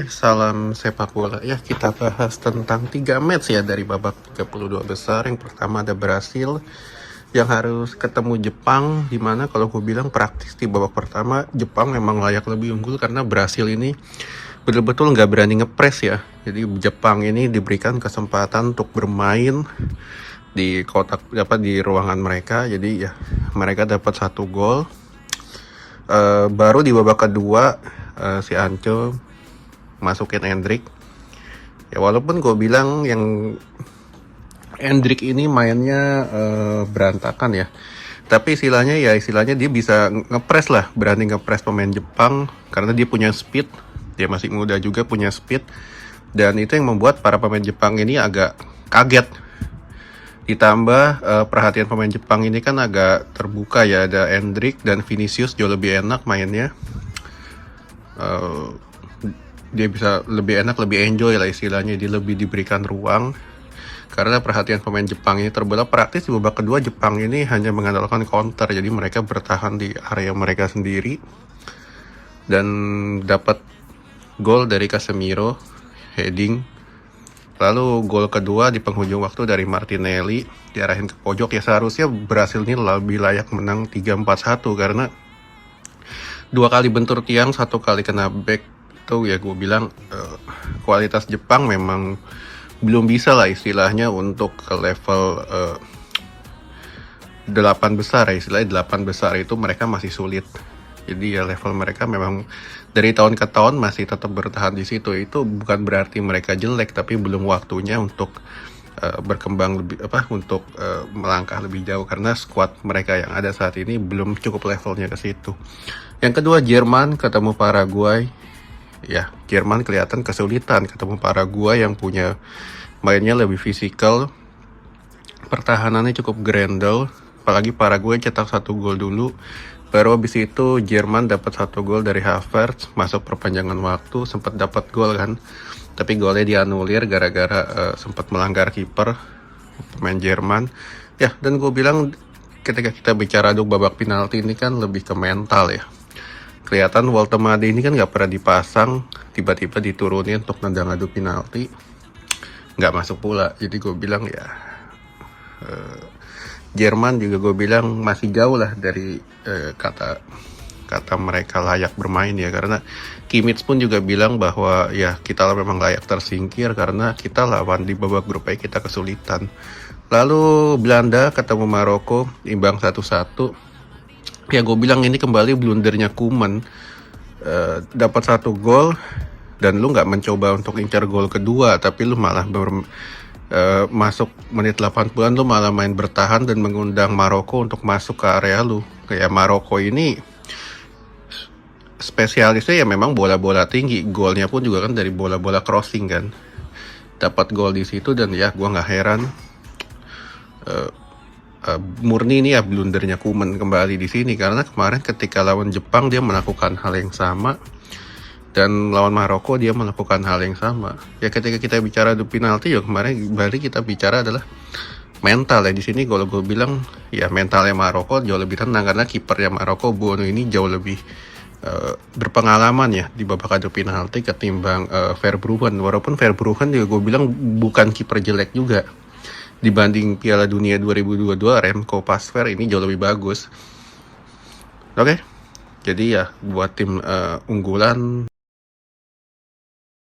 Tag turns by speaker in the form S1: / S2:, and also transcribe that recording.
S1: salam sepak bola ya. Kita bahas tentang 3 match ya dari babak 32 besar. Yang pertama ada Brasil yang harus ketemu Jepang, dimana kalau gue bilang praktis di babak pertama Jepang memang layak lebih unggul karena Brasil ini betul-betul nggak berani ngepres ya. Jadi Jepang ini diberikan kesempatan untuk bermain di kotak di ruangan mereka. Jadi ya mereka dapat 1 gol. Baru di babak kedua si Anco masukin Endrick. Ya walaupun gue bilang yang Endrick ini mainnya berantakan ya. Tapi istilahnya dia bisa ngepres lah, berani ngepres pemain Jepang karena dia punya speed. Dia masih muda juga punya speed. Dan itu yang membuat para pemain Jepang ini agak kaget. Ditambah perhatian pemain Jepang ini kan agak terbuka ya, ada Endrick dan Vinicius jauh lebih enak mainnya. Dia bisa lebih enak, lebih enjoy lah istilahnya, dia lebih diberikan ruang karena perhatian pemain Jepang ini terbelah. Praktis di babak kedua Jepang ini hanya mengandalkan counter, jadi mereka bertahan di area mereka sendiri dan dapat gol dari Casemiro heading. Lalu gol kedua di penghujung waktu dari Martinelli diarahin ke pojok. Ya seharusnya Brasil ini lebih layak menang 3-4-1 karena 2 kali bentur tiang, 1 kali kena back. Itu ya gue bilang kualitas Jepang memang belum bisa lah istilahnya untuk ke level 8 besar ya. Istilahnya 8 besar itu mereka masih sulit. Jadi ya level mereka memang dari tahun ke tahun masih tetap bertahan di situ. Itu bukan berarti mereka jelek, tapi belum waktunya untuk berkembang lebih untuk melangkah lebih jauh karena skuad mereka yang ada saat ini belum cukup levelnya ke situ. Yang kedua Jerman ketemu Paraguay. Ya, Jerman kelihatan kesulitan ketemu Paraguay yang punya mainnya lebih fisikal, pertahanannya cukup grendel. Apalagi Paraguay cetak 1 gol dulu, baru habis itu Jerman dapat 1 gol dari Havertz, masuk perpanjangan waktu, sempat dapat gol kan, tapi golnya dianulir gara-gara sempat melanggar kiper pemain Jerman. Ya, dan gue bilang ketika kita bicara adu babak penalti ini kan lebih ke mental ya. Kelihatan Walter Made ini kan nggak pernah dipasang, tiba-tiba diturunin untuk nendang adu penalti, nggak masuk pula. Jadi gue bilang ya Jerman juga gue bilang masih jauh lah dari kata mereka layak bermain ya, karena Kimmich pun juga bilang bahwa ya kita memang layak tersingkir karena kita lawan di babak grup A kita kesulitan. Lalu Belanda ketemu Maroko imbang 1-1. Ya gue bilang ini kembali blundernya Koeman, dapat 1 gol dan lu nggak mencoba untuk incar gol kedua, tapi lu malah masuk menit 80-an lu malah main bertahan dan mengundang Maroko untuk masuk ke area lu. Kayak Maroko ini spesialisnya ya memang bola-bola tinggi, golnya pun juga kan dari bola-bola crossing kan. Dapat gol di situ dan ya gue nggak heran. Murni ini ya blundernya Koeman kembali di sini karena kemarin ketika lawan Jepang dia melakukan hal yang sama dan lawan Maroko dia melakukan hal yang sama. Ya ketika kita bicara adu penalti ya kemarin kembali kita bicara adalah mental ya. Di sini kalau gue bilang ya mentalnya Maroko jauh lebih tenang karena kipernya Maroko Bono ini jauh lebih berpengalaman ya di babak adu penalti ketimbang Verbruggen. Walaupun Verbruggen juga gue bilang bukan kiper jelek juga. Dibanding Piala Dunia 2022, Remco Pasveer ini jauh lebih bagus. Oke, jadi ya buat tim unggulan